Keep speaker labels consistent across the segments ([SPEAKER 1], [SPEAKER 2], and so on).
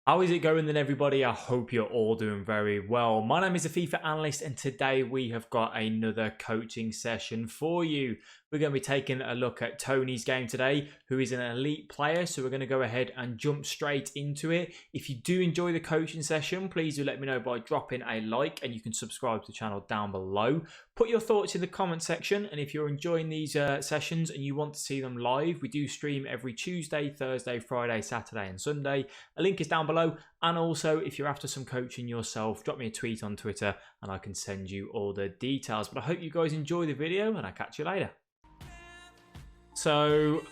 [SPEAKER 1] How is it going then, everybody? I hope you're all doing very well. My name is the FIFA Analyst, and today we have got another coaching session for you. We're going to be taking a look at Tony's game today, who is an elite player. So we're going to go ahead and jump straight into it. If you do enjoy the coaching session, please do let me know by dropping a like, and you can subscribe to the channel down below. Put your thoughts in the comment section, and if you're enjoying these sessions and you want to see them live, we do stream every Tuesday, Thursday, Friday, Saturday and Sunday. A link is down below. And also, if you're after some coaching yourself, drop me a tweet on Twitter and I can send you all the details. But I hope you guys enjoy the video, and I'll catch you later. So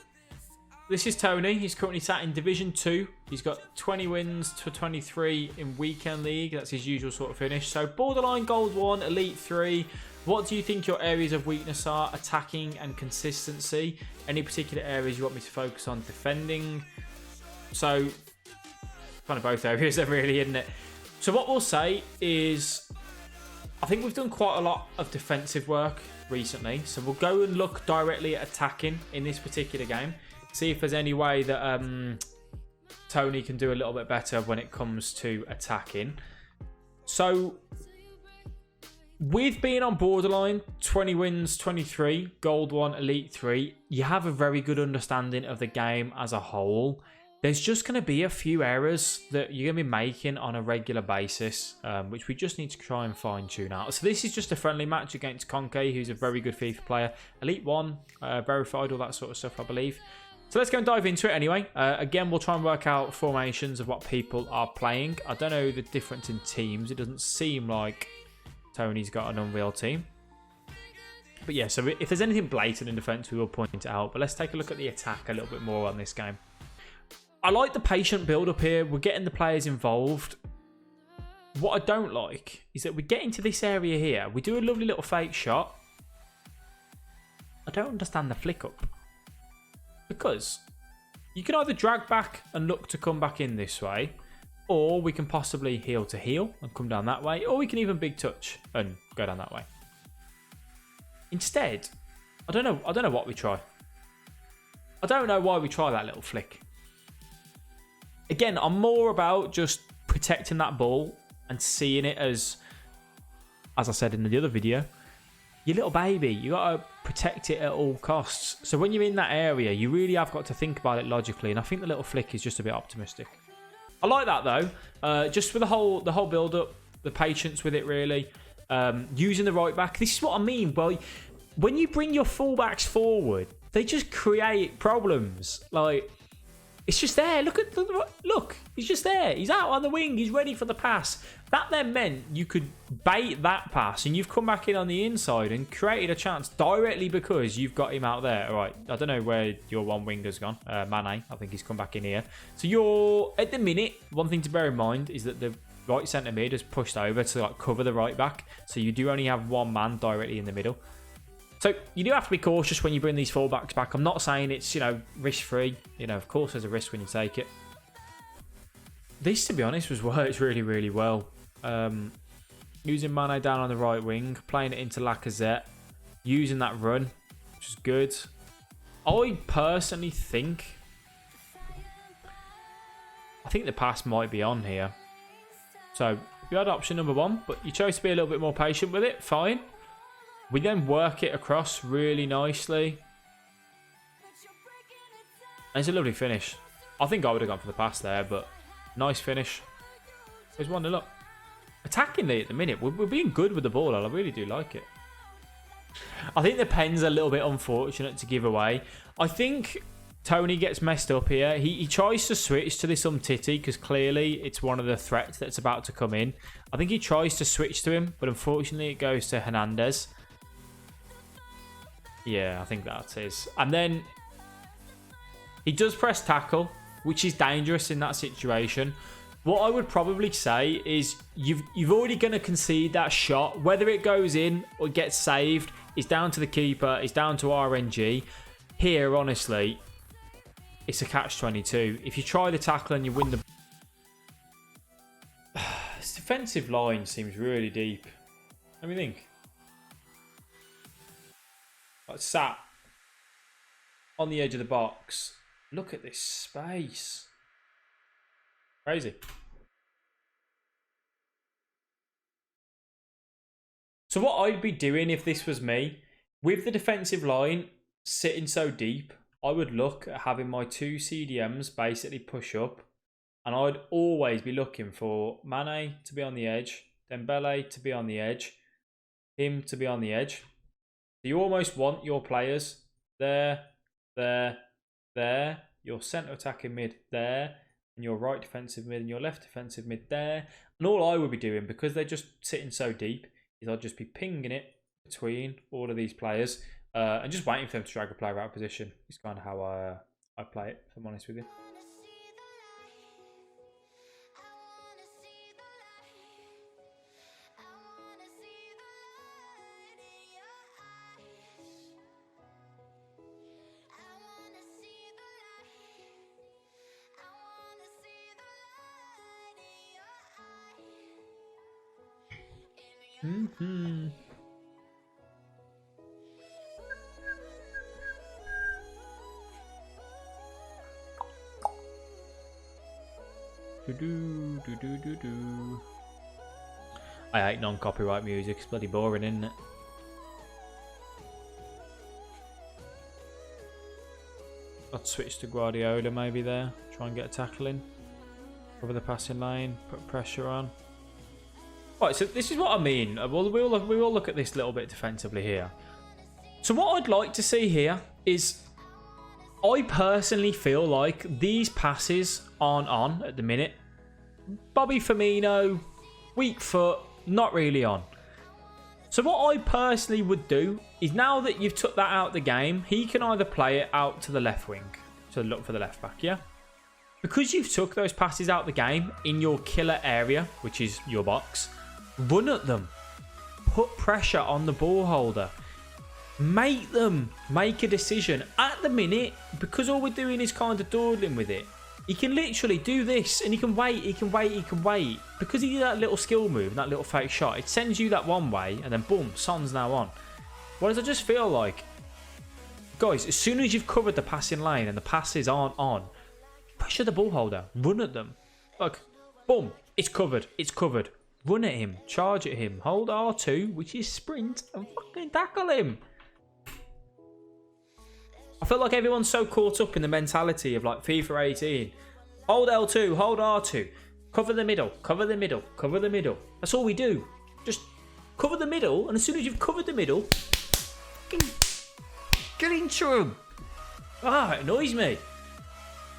[SPEAKER 1] this is Tony. He's currently sat in Division 2. He's got 20 wins to 23 in Weekend League. That's his usual sort of finish. So borderline Gold 1, Elite 3. What do you think your areas of weakness are? Attacking and consistency. Any particular areas you want me to focus on? Defending. So kind of both areas there really, isn't it? So what we'll say is, I think we've done quite a lot of defensive work recently. So we'll go and look directly at attacking in this particular game. See if there's any way that Tony can do a little bit better when it comes to attacking. So with being on borderline, 20 wins, 23, Gold 1, Elite 3, you have a very good understanding of the game as a whole. There's just going to be a few errors that you're going to be making on a regular basis, which we just need to try and fine-tune out. So this is just a friendly match against Conke, who's a very good FIFA player. Elite 1, verified, all that sort of stuff, I believe. So let's go and dive into it anyway. Again, we'll try and work out formations of what people are playing. I don't know the difference in teams. It doesn't seem like Tony's got an unreal team. But yeah, so if there's anything blatant in defence, we will point it out. But let's take a look at the attack a little bit more on this game. I like the patient build-up here. We're getting the players involved. What I don't like is that we get into this area here. We do a lovely little fake shot. I don't understand the flick-up. Because you can either drag back and look to come back in this way, or we can possibly heel to heel and come down that way, or we can even big touch and go down that way. Instead, I don't know what we try. I don't know why we try that little flick. Again, I'm more about just protecting that ball and seeing it as I said in the other video, your little baby. You got to protect it at all costs. So when you're in that area, you really have got to think about it logically. And I think the little flick is just a bit optimistic. I like that though. Just for the whole build-up, the patience with it really. Using the right back. This is what I mean. Well, when you bring your fullbacks forward, they just create problems. Like, it's just there. Look, he's just there. He's out on the wing. He's ready for the pass. That then meant you could bait that pass, and you've come back in on the inside and created a chance directly because you've got him out there. All right, I don't know where your one winger's gone. Mane, I think he's come back in here. So you're, at the minute, one thing to bear in mind is that the right centre mid has pushed over to like cover the right back. So you do only have one man directly in the middle. So you do have to be cautious when you bring these fullbacks back. I'm not saying it's, risk-free. Of course there's a risk when you take it. This, to be honest, was worked really, really well. Using Mane down on the right wing, playing it into Lacazette, using that run, which is good. I personally think the pass might be on here. So you had option number 1, but you chose to be a little bit more patient with it. Fine. We then work it across really nicely. And it's a lovely finish. I think I would have gone for the pass there, but nice finish. There's 1-0 up. Attackingly at the minute, we're being good with the ball. I really do like it. I think the pen's a little bit unfortunate to give away. I think Tony gets messed up here. He tries to switch to this Umtiti because clearly it's one of the threats that's about to come in. I think he tries to switch to him, but unfortunately it goes to Hernandez. Yeah, I think that is. And then he does press tackle, which is dangerous in that situation. What I would probably say is you've already going to concede that shot. Whether it goes in or gets saved is down to the keeper. It's down to RNG. Here, honestly, it's a catch-22. If you try the tackle and you win the... This defensive line seems really deep. Let me think. Like sat on the edge of the box. Look at this space. Crazy. So what I'd be doing if this was me, with the defensive line sitting so deep, I would look at having my 2 CDMs basically push up. And I'd always be looking for Mane to be on the edge, Dembele to be on the edge, him to be on the edge. So you almost want your players there, there, there, your centre attacking mid there, and your right defensive mid and your left defensive mid there. And all I would be doing, because they're just sitting so deep, is I'd just be pinging it between all of these players and just waiting for them to drag a player out of position. It's kind of how I play it, if I'm honest with you. I hate non-copyright music. It's bloody boring, isn't it? I'd switch to Guardiola maybe there. Try and get a tackle in. Cover the passing lane. Put pressure on. Right, so this is what I mean. We'll look at this little bit defensively here. So what I'd like to see here is, I personally feel like these passes aren't on at the minute. Bobby Firmino, weak foot, not really on. So what I personally would do is, now that you've took that out of the game, he can either play it out to the left wing, to look for the left back, yeah? Because you've took those passes out of the game in your killer area, which is your box, run at them. Put pressure on the ball holder. Make them make a decision. At the minute, because all we're doing is kind of dawdling with it, he can literally do this and he can wait, he can wait, he can wait. Because he did that little skill move and that little fake shot, it sends you that one way and then boom, Son's now on. Whereas I just feel like, guys, as soon as you've covered the passing lane and the passes aren't on, pressure the ball holder, run at them. Like, boom, it's covered, it's covered. Run at him, charge at him, hold R2, which is sprint, and fucking tackle him. I feel like everyone's so caught up in the mentality of like FIFA 18. Hold L2, hold R2. Cover the middle, cover the middle, cover the middle. That's all we do. Just cover the middle, and as soon as you've covered the middle, get into him. Ah, it annoys me.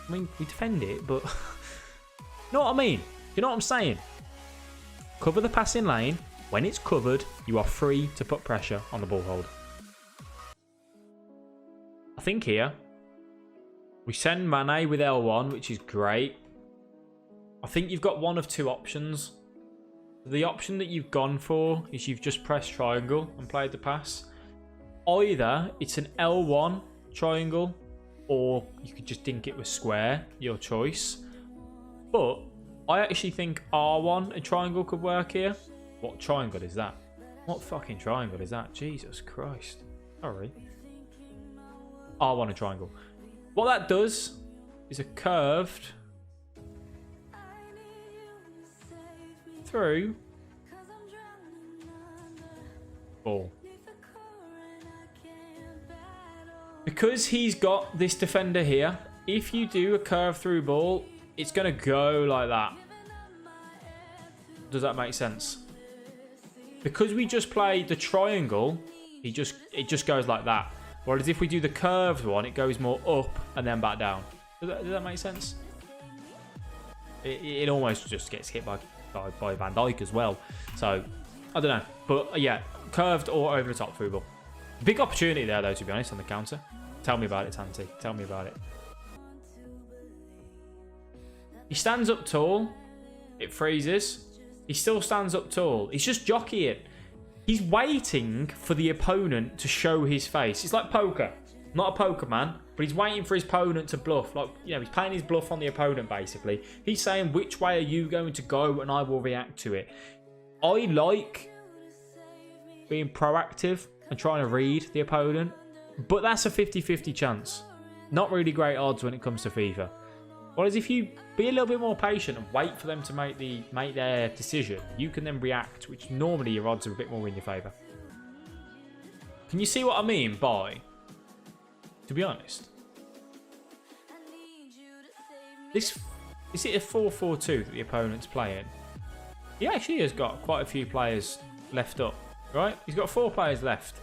[SPEAKER 1] I mean, we defend it, but... you know what I mean? You know what I'm saying? Cover the passing lane. When it's covered, you are free to put pressure on the ball holder. I think here, we send Mane with L1, which is great. I think you've got one of two options. The option that you've gone for is you've just pressed triangle and played the pass. Either it's an L1 triangle, or you could just dink it with square, your choice. But I actually think R1 and triangle could work here. What triangle is that? What fucking triangle is that? Jesus Christ. Sorry. R1 and triangle. What that does is a curved through ball. Because he's got this defender here, if you do a curve through ball, it's going to go like that. Does that make sense? Because we just played the triangle, it just goes like that. Whereas if we do the curved one, it goes more up and then back down. Does that make sense? It almost just gets hit by Van Dijk as well. So, I don't know. But yeah, curved or over the top through ball. Big opportunity there though, to be honest, on the counter. Tell me about it, Tanti. Tell me about it. He stands up tall. It freezes. He still stands up tall. He's just jockeying. He's waiting for the opponent to show his face. It's like poker. Not a poker man, but he's waiting for his opponent to bluff. Like, you know, he's playing his bluff on the opponent, basically. He's saying, which way are you going to go, and I will react to it. I like being proactive and trying to read the opponent, but that's a 50-50 chance. Not really great odds when it comes to FIFA. Whereas if you be a little bit more patient and wait for them to make their decision, you can then react, which normally your odds are a bit more in your favour. Can you see what I mean by, to be honest? Is it a 4-4-2 that the opponent's playing? He actually has got quite a few players left up, right? He's got 4 players left.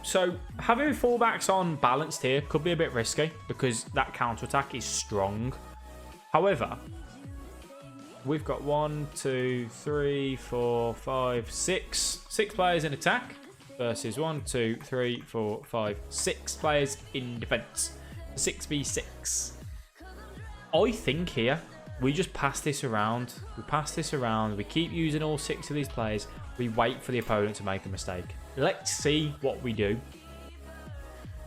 [SPEAKER 1] So having fullbacks on balanced here could be a bit risky because that counter-attack is strong. However, we've got 1, 2, 3, 4, 5, 6 players in attack versus 1, 2, 3, 4, 5, 6 players in defence. 6v6. I think here we just pass this around. We pass this around. We keep using all 6 of these players. We wait for the opponent to make a mistake. Let's see what we do.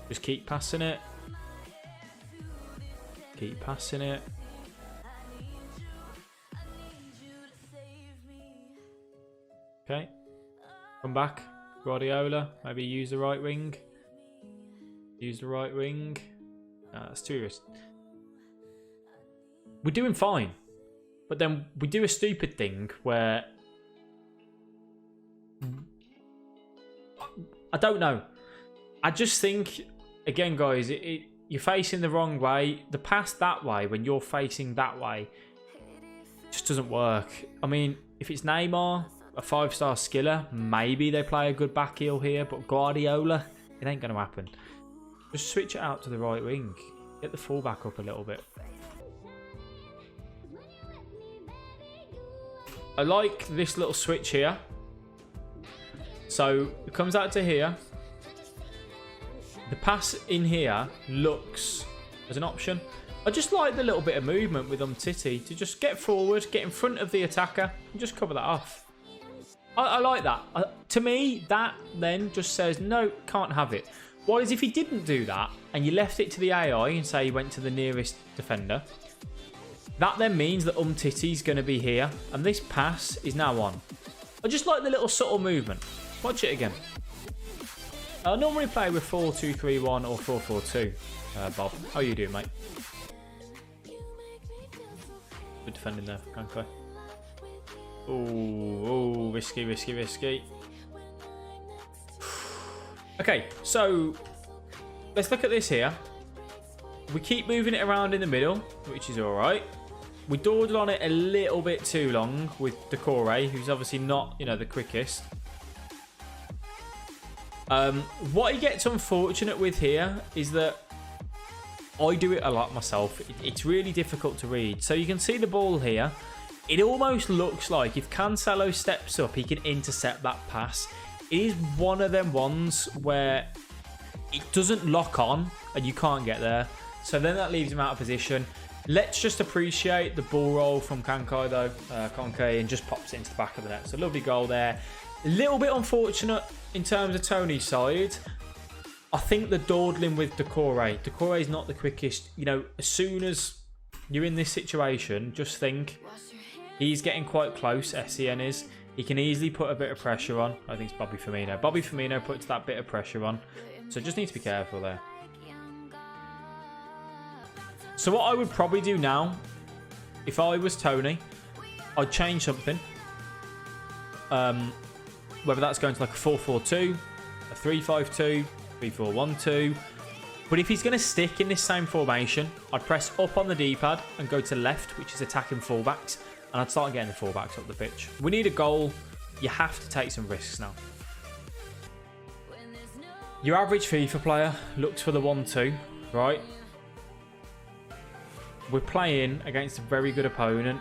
[SPEAKER 1] Just keep passing it. Keep passing it. Okay. Come back. Guardiola. Maybe use the right wing. Use the right wing. No, that's too risky. We're doing fine. But then we do a stupid thing where... I don't know. I just think, again, guys, you're facing the wrong way. The pass that way, when you're facing that way, just doesn't work. I mean, if it's Neymar, a 5-star skiller, maybe they play a good back heel here, but Guardiola, it ain't going to happen. Just switch it out to the right wing. Get the fullback up a little bit. I like this little switch here. So it comes out to here. The pass in here looks as an option. I just like the little bit of movement with Umtiti to just get forward, get in front of the attacker, and just cover that off. I like that. To me, that then just says, no, can't have it. Whereas if he didn't do that, and you left it to the AI and say he went to the nearest defender, that then means that Umtiti's going to be here, and this pass is now on. I just like the little subtle movement. Watch it again. I normally play with 4-2-3-1 or 4-4-2. Bob, how are you doing, mate? Good defending there, okay. Oh, risky, risky, risky. Okay, so let's look at this here. We keep moving it around in the middle, which is all right. We dawdled on it a little bit too long with Decore, who's obviously not, you know, the quickest. What he gets unfortunate with here is that I do it a lot myself. It's really difficult to read. So you can see the ball here. It almost looks like if Cancelo steps up, he can intercept that pass. It is one of them ones where it doesn't lock on and you can't get there. So then that leaves him out of position. Let's just appreciate the ball roll from Kankai though, Conke, and just pops it into the back of the net. So lovely goal there. A little bit unfortunate in terms of Tony's side. I think the dawdling with Decore. Decore is not the quickest. You know, as soon as you're in this situation, just think he's getting quite close, SEN is. He can easily put a bit of pressure on. I think it's Bobby Firmino. Bobby Firmino puts that bit of pressure on. So just need to be careful there. So what I would probably do now, if I was Tony, I'd change something. Whether that's going to like a 4-4-2, a 3-5-2, 3-4-1-2. But if he's going to stick in this same formation, I'd press up on the D-pad and go to left, which is attacking fullbacks. And I'd start getting the fullbacks up the pitch. We need a goal. You have to take some risks now. Your average FIFA player looks for the 1-2, right? We're playing against a very good opponent.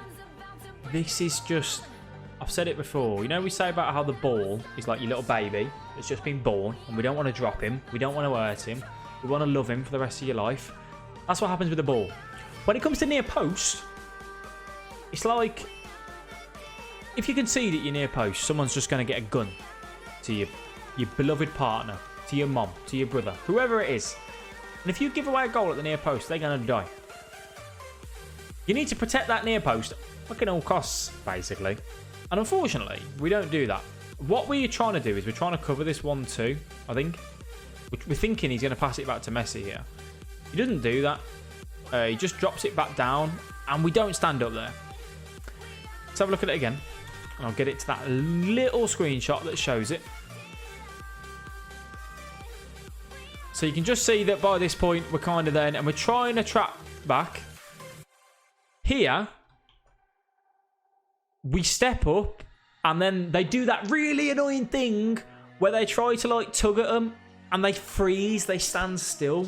[SPEAKER 1] This is just... I've said it before. You know, we say about how the ball is like your little baby that's just been born and we don't want to drop him. We don't want to hurt him. We want to love him for the rest of your life. That's what happens with the ball. When it comes to near post, it's like if you can see that you're near post, someone's just going to get a gun to your beloved partner, to your mom, to your brother, whoever it is. And if you give away a goal at the near post, they're going to die. You need to protect that near post at all costs, basically. And unfortunately, we don't do that. What we're trying to do is we're trying to cover this 1-2, I think. We're thinking he's going to pass it back to Messi here. He doesn't do that. He just drops it back down, and we don't stand up there. Let's have a look at it again. And I'll get it to that little screenshot that shows it. So you can just see that by this point, we're kind of there, and we're trying to trap back. Here, we step up, and then they do that really annoying thing where they try to like tug at them, and they freeze, they stand still.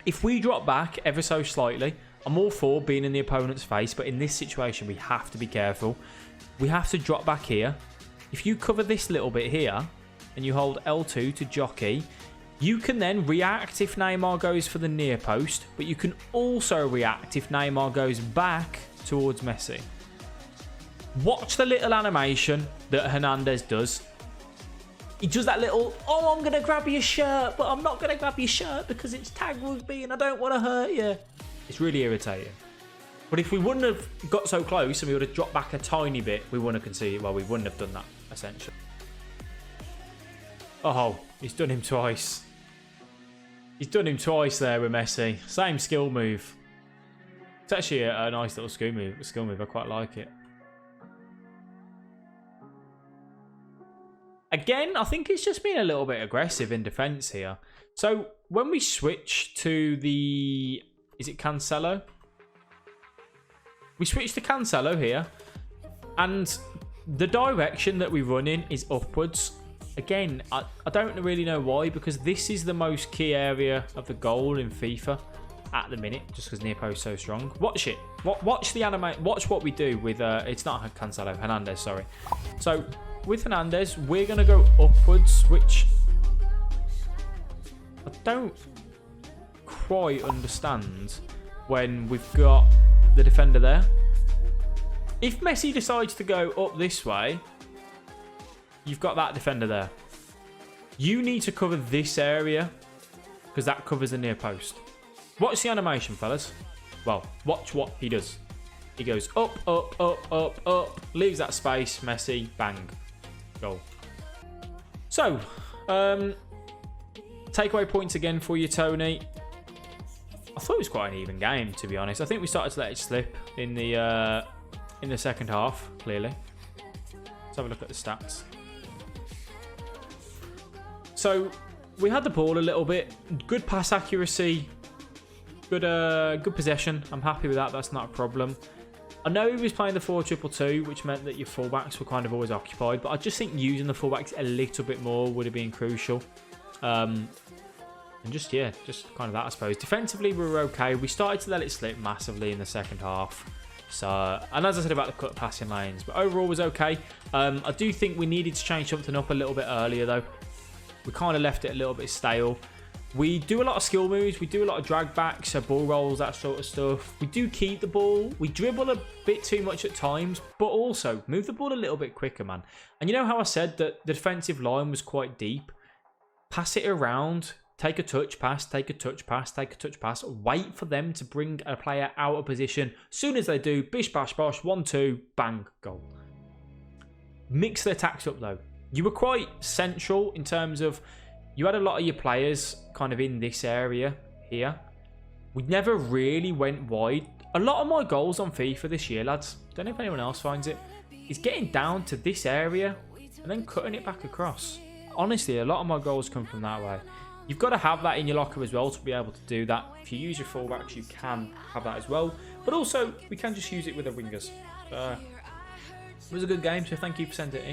[SPEAKER 1] If we drop back ever so slightly, I'm all for being in the opponent's face, but in this situation, we have to be careful. We have to drop back here. If you cover this little bit here, and you hold L2 to jockey, you can then react if Neymar goes for the near post, but you can also react if Neymar goes back towards Messi. Watch the little animation that Hernandez does. He does that little, oh, I'm going to grab your shirt, but I'm not going to grab your shirt because it's tag rugby and I don't want to hurt you. It's really irritating. But if we wouldn't have got so close and we would have dropped back a tiny bit, we wouldn't have conceded. Well, we wouldn't have done that, essentially. Oh, he's done him twice. He's done him twice there with Messi. Same skill move. It's actually a nice little skill move. I quite like it. Again, I think it's just been a little bit aggressive in defence here. So when we switch to the... Is it Cancelo? We switch to Cancelo here. And the direction that we run in is upwards. Again, I don't really know why, because this is the most key area of the goal in FIFA at the minute, just because near post is so strong. Watch it. Watch the anime. Watch what we do with... it's not Cancelo, Hernandez, sorry. So... with Hernandez, we're going to go upwards, which I don't quite understand when we've got the defender there. If Messi decides to go up this way, you've got that defender there. You need to cover this area because that covers the near post. Watch the animation, fellas. Well, watch what he does. He goes up, up, up, up, up, leaves that space, Messi, bang. Goal. So, takeaway points again for you, Tony. I thought it was quite an even game, to be honest. I think we started to let it slip in the second half, clearly. Let's have a look at the stats. So, we had the ball a little bit. Good pass accuracy. Good possession. I'm happy with that. That's not a problem. I know he was playing the 4-2-2, which meant that your fullbacks were kind of always occupied, but I just think using the fullbacks a little bit more would have been crucial. And just kind of that, I suppose. Defensively, we were okay. We started to let it slip massively in the second half. So, and as I said about the cut passing lanes, but overall was okay. I do think we needed to change something up a little bit earlier, though. We kind of left it a little bit stale. We do a lot of skill moves. We do a lot of drag backs, so ball rolls, that sort of stuff. We do keep the ball. We dribble a bit too much at times, but also move the ball a little bit quicker, man. And you know how I said that the defensive line was quite deep? Pass it around. Take a touch pass, take a touch pass, take a touch pass. Wait for them to bring a player out of position. Soon as they do, bish, bash, bosh, 1-2, bang, goal. Mix their attacks up, though. You were quite central in terms of... You had a lot of your players kind of in this area here. We never really went wide. A lot of my goals on FIFA this year, lads, don't know if anyone else finds it, is getting down to this area and then cutting it back across. Honestly, a lot of my goals come from that way. You've got to have that in your locker as well to be able to do that. If you use your fullbacks, you can have that as well. But also, we can just use it with the wingers. It was a good game, so thank you for sending it in.